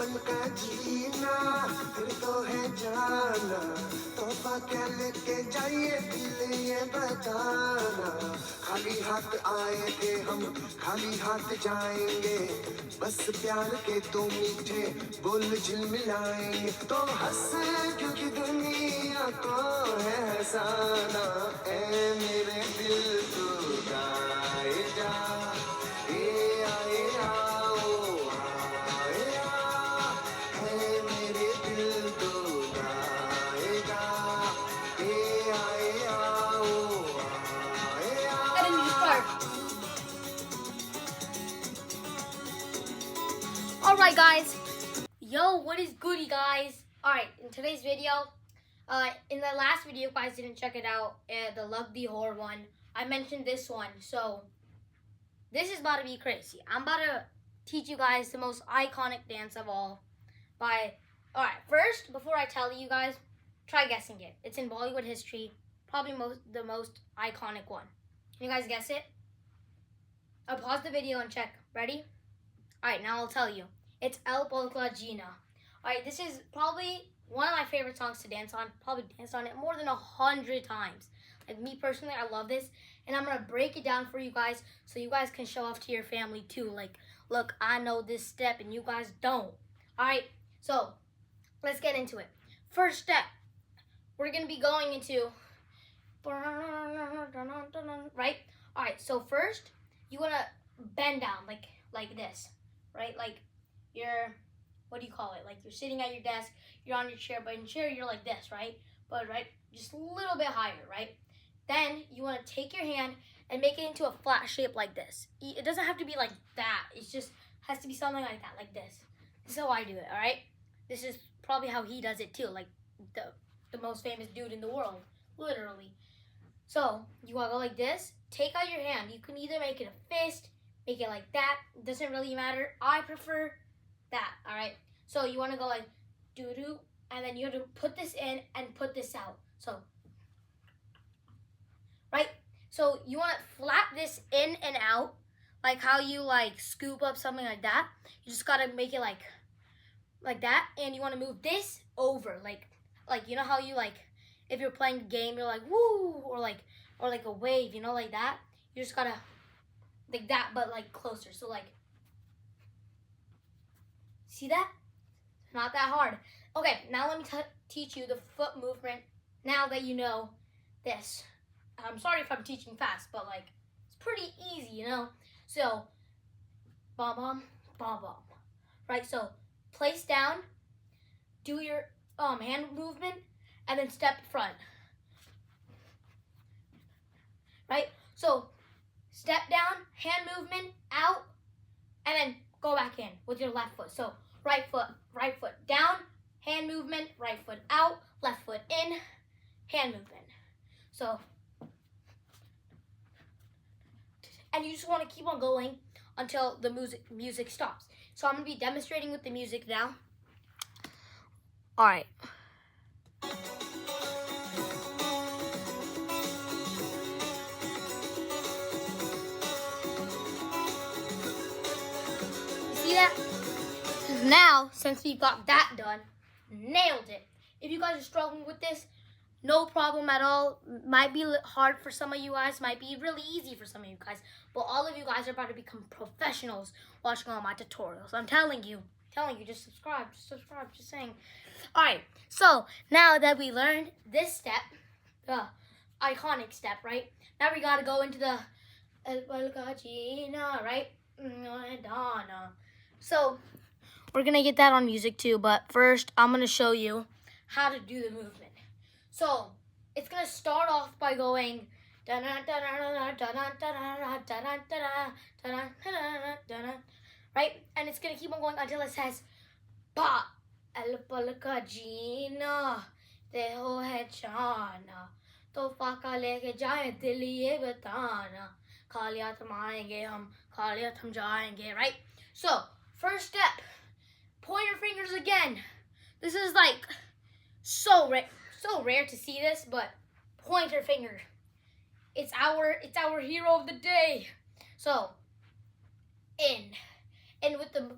बचपन का जीना फिर तो है जाना तोहफा क्या लेके जाइए दिल ये बताना खाली हाथ आए थे हम खाली हाथ जाएंगे बस प्यार के दो मीठे बोल झिलमिलाएंगे तो हंस क्योंकि दुनिया को है हंसाना ए मेरे दिल तू गाए जा ए आए आओ आए आ ए मेरे दिल तू गाएगा ए आए आओ आए आ Alright guys, yo, what is goody guys? Alright, in today's video, in the last video, if you guys didn't check it out, the Lug the Horror one, I mentioned this one, so this is about to be crazy. I'm about to teach you guys the most iconic dance of all alright, first, before I tell you guys, try guessing it. It's in Bollywood history, probably the most iconic one. Can you guys guess it? I'll pause the video and check. Ready? Alright, now I'll tell you. It's El Polka Jeena. Alright, this is probably one of my favorite songs to dance on. Probably danced on it more than 100 times. Like me personally, I love this. And I'm going to break it down for you guys so you guys can show off to your family too. Like, look, I know this step and you guys don't. Alright, so let's get into it. First step, we're going to be going into... Right? Alright, so first, you want to bend down like this. Right? Like you're, what do you call it? Like you're sitting at your desk, you're on your chair, but in chair you're like this, right? But right, just a little bit higher, right? Then you want to take your hand and make it into a flat shape like this. It doesn't have to be like that. It just has to be something like that, like this. This is how I do it, all right? This is probably how he does it too, like the most famous dude in the world, literally. So you want to go like this. Take out your hand. You can either make it a fist, make it like that. It doesn't really matter. I prefer that, all right? So you want to go like doo-doo, and then you have to put this in and put this out. So, right? So you want to flap this in and out, like how you like scoop up something like that. You just got to make it like that, and you want to move this over, like you know how you like, if you're playing a game, you're like, woo, or like a wave, you know, like that. You just got to like that, but like closer. So like, see that? Not that hard. Okay, now let me teach you the foot movement. Now that you know this, I'm sorry if I'm teaching fast, but like it's pretty easy, you know. So, bom bom bom bom. Right. So place down, do your hand movement, and then step front. Right. So step down, hand movement, out, and then go back in with your left foot. So right foot down, hand movement, right foot out, left foot in, hand movement. So, and you just want to keep on going until the music stops. So I'm going to be demonstrating with the music now. All right. See that? Now, since we've got that done, nailed it. If you guys are struggling with this, no problem at all. Might be hard for some of you guys, might be really easy for some of you guys, but all of you guys are about to become professionals watching all my tutorials. I'm telling you, just subscribe, just saying. All right, so now that we learned this step, the iconic step, right? Now we gotta go into the right? So we're gonna get that on music too, but first I'm gonna show you how to do the movement. So it's gonna start off by going right, and it's gonna keep on going until it says ba el polka Jeena deho hai chana to faka leke jaye dil ye batana kaliya thum aayenge hum kaliya thum jayenge, right? So first step, pointer fingers again. This is like so rare to see this, but pointer finger. It's our hero of the day. So in with the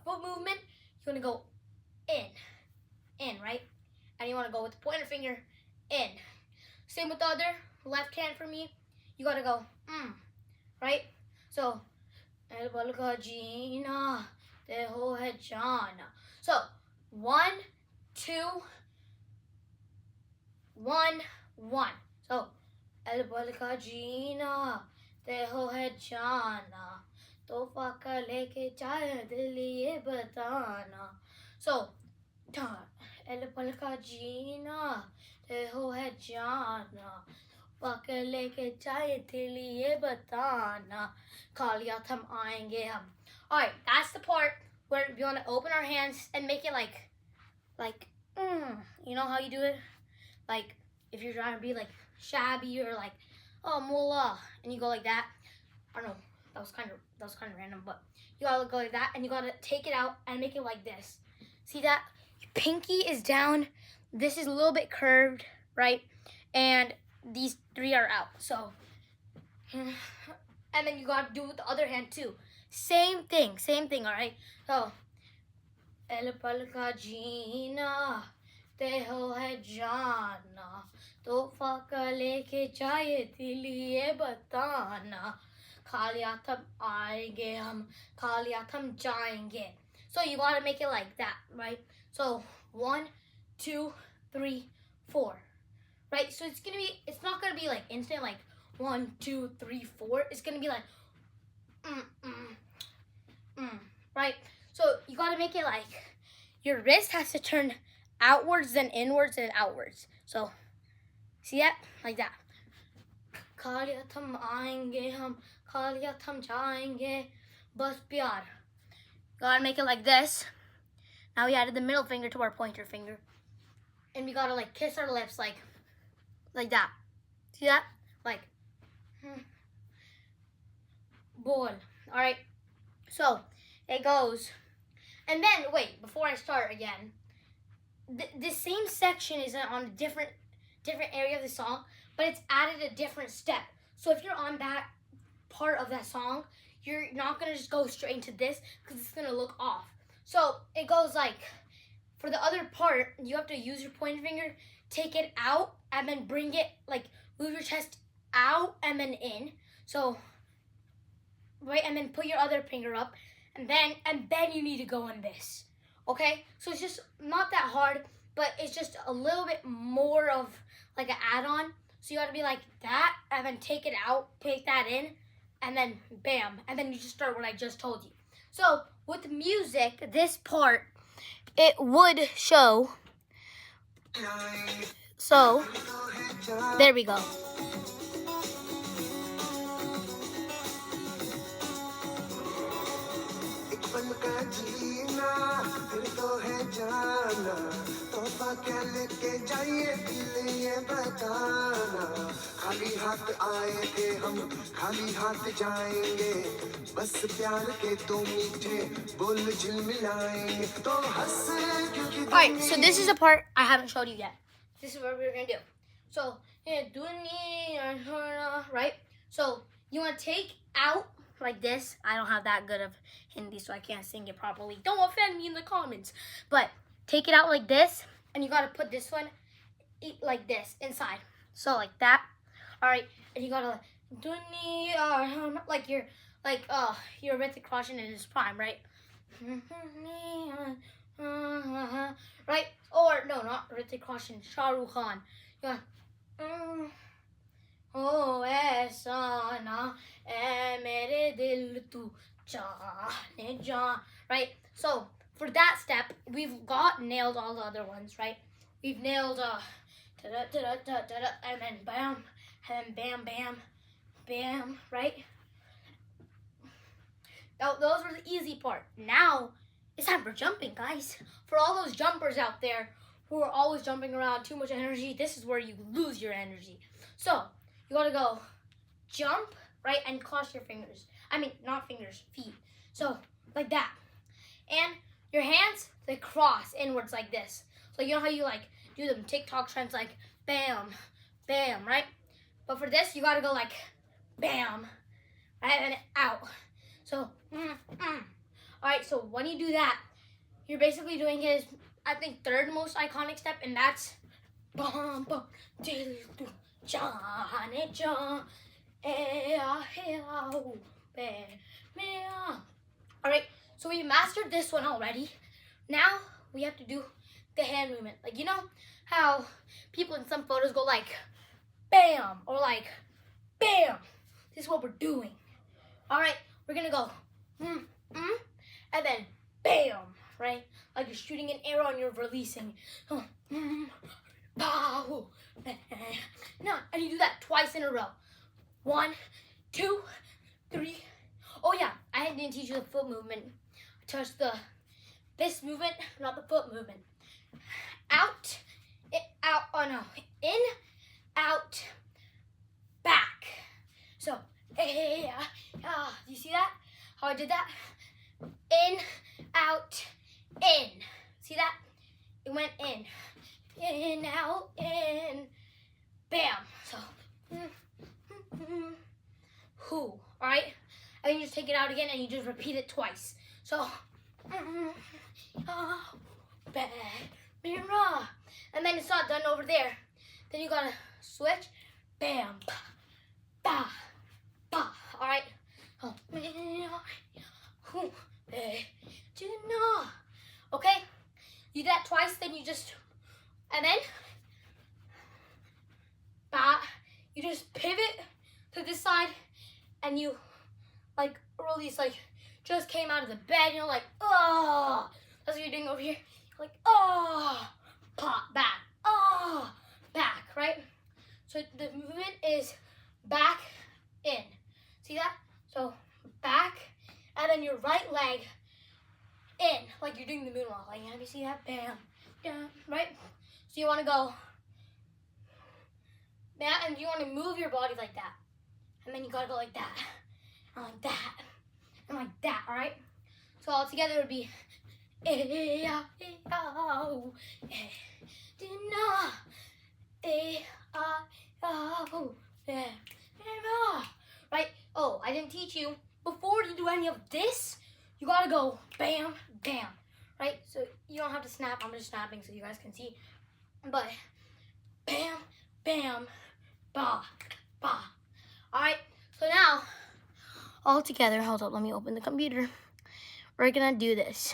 foot movement, you want to go in, right? And you want to go with the pointer finger in. Same with the other left hand for me. You got to go right? So, El bal ka Jeena, te ho hai Jana. So, 1, 2, 1, 1. So, El bal ka Jeena, te ho hai Jana. तोहफा का लेके जाए दिल ये बताना. So, El पल का जीना ते हो है जाना पाके लेके जाए दिल ये बताना कालिया थम आएंगे हम. Alright, that's the part where we want to open our hands and make it like you know how you do it? Like if you're trying to be like shabby or like oh mullah and you go like that. I don't know. That was kind of random, but you gotta go like that, and you gotta take it out and make it like this. See that? Your pinky is down. This is a little bit curved, right? And these 3 are out. So, and then you gotta do it with the other hand too. Same thing, all right? So, El pal ka jeena te ho hai jana तोहफा का लेके जाए दिल ये बताना कालिया थम आएंगे हम कालिया थम जाएंगे. So you gotta make it like that, right? So 1, 2, 3, 4, right? So it's not gonna be like instant like 1, 2, 3, 4. It's gonna be like right? So you gotta make it like your wrist has to turn outwards, then inwards, and outwards. So see that? Like that. Kaliya थम आएंगे हम कालिया थम जाएंगे बस प्यार. Gotta make it like this. Now we added the middle finger to our pointer finger, and we gotta like kiss our lips like that. See that? Like ball. All right. So it goes, and then wait before I start again. The same section is on a different area of the song, but it's added a different step. So if you're on that part of that song, you're not gonna just go straight into this because it's gonna look off. So it goes like, for the other part, you have to use your pointer finger, take it out, and then bring it, like move your chest out and then in. So, right, and then put your other finger up, and then you need to go in this. Okay? So it's just not that hard, but it's just a little bit more of like an add-on. So you gotta be like that, and then take it out, take that in, and then bam, and then you just start what I just told you. So with music, this part, it would show. So there we go. तोहफा क्या लेके जाइए दिल ये बताना खाली हाथ आए थे हम खाली हाथ जाएंगे बस प्यार के 2 मीठे बोल झिलमिलाएंगे तो हंस क्योंकि. Alright, so this is a part I haven't showed you yet. This is what we're gonna do. So right? So you wanna take out like this. I don't have that good of Hindi, so I can't sing it properly. Don't offend me in the comments. But take it out like this, and you gotta put this one like this inside. So like that. All right, and you gotta like you're Hrithik Roshan in his prime, right? Right? Or no, not Hrithik Roshan, Shah Rukh Khan. You gotta, oh aisa na hai mere dil tu jaane jaan. Right? So for that step, we've nailed all the other ones, right? We've nailed and then bam, and then bam, bam, bam, right? Now, those were the easy part. Now, it's time for jumping, guys. For all those jumpers out there who are always jumping around, too much energy, this is where you lose your energy. So, you gotta go jump, right, and cross your fingers. I mean, not fingers, feet. So, like that. And your hands, they cross inwards like this. So you know how you like do them TikTok trends like bam, bam, right? But for this, you gotta go like bam, right, and out. So, all right, so when you do that, you're basically doing his, I think, third most iconic step, and that's bum bum diddle do Johnny John. Alright, so we mastered this one already. Now we have to do the hand movement. Like, you know how people in some photos go like bam or like bam. This is what we're doing. Alright, we're gonna go and then bam, right? Like you're shooting an arrow and you're releasing. Pow, no, and you do that twice in a row. 1, 2, 3. Oh yeah, I didn't teach you the foot movement. Touch this movement, not the foot movement. Out, out, oh no, in, out, back. So, do you see that? How I did that? In, out, in. See that? It went in, out, in, bam. So, who, all right? And then you just take it out again and you just repeat it twice. So, and then it's not done over there. Then you gotta switch, bam, ba, ba, all right? Okay, you do that twice, then you just, and then, you just pivot to this side, and you, like, release, like, just came out of the bed, you know, like, oh, that's what you're doing over here, like, oh, pop, back, oh, back, right? So the movement is back, in, see that? So, back, and then your right leg in, like you're doing the moonwalk, like, have you seen that? Bam, bam, right? So you want to go that, and you want to move your body like that, and then you gotta go like that, and like that, and like that, all right? So all together it would be right? Oh, I didn't teach you. Before you do any of this, you gotta go bam, bam, right? So you don't have to snap. I'm just snapping so you guys can see. But bam, bam, ba, ba. All right. So now, all together. Hold up. Let me open the computer. We're gonna do this.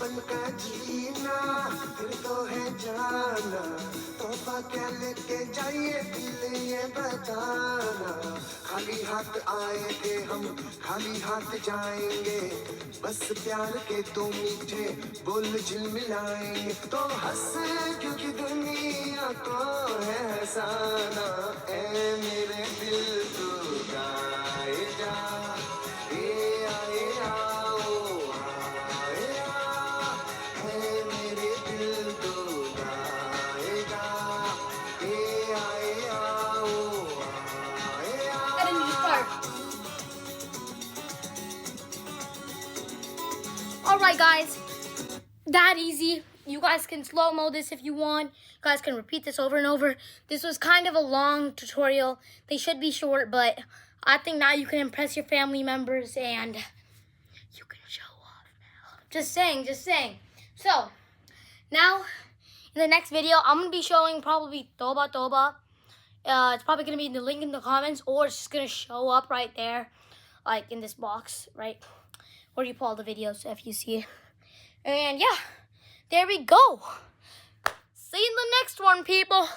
पल का जीना फिर तो है जाना तोहफा क्या लेके जाइए दिल ये बताना खाली हाथ आए थे हम खाली हाथ जाएंगे बस प्यार के दो मीठे बोल झिलमिलाएंगे तो हंस क्योंकि दुनिया को है हंसाना ए मेरे दिल तू गाए जा Alright guys, that easy. You guys can slow-mo this if you want. You guys can repeat this over and over. This was kind of a long tutorial. They should be short, but I think now you can impress your family members and you can show off now. Just saying, just saying. So, now, in the next video, I'm going to be showing probably Toba Toba. It's probably going to be in the link in the comments, or it's just going to show up right there, like in this box, right? Where you pull all the videos if you see it. And yeah, there we go. See you in the next one, people.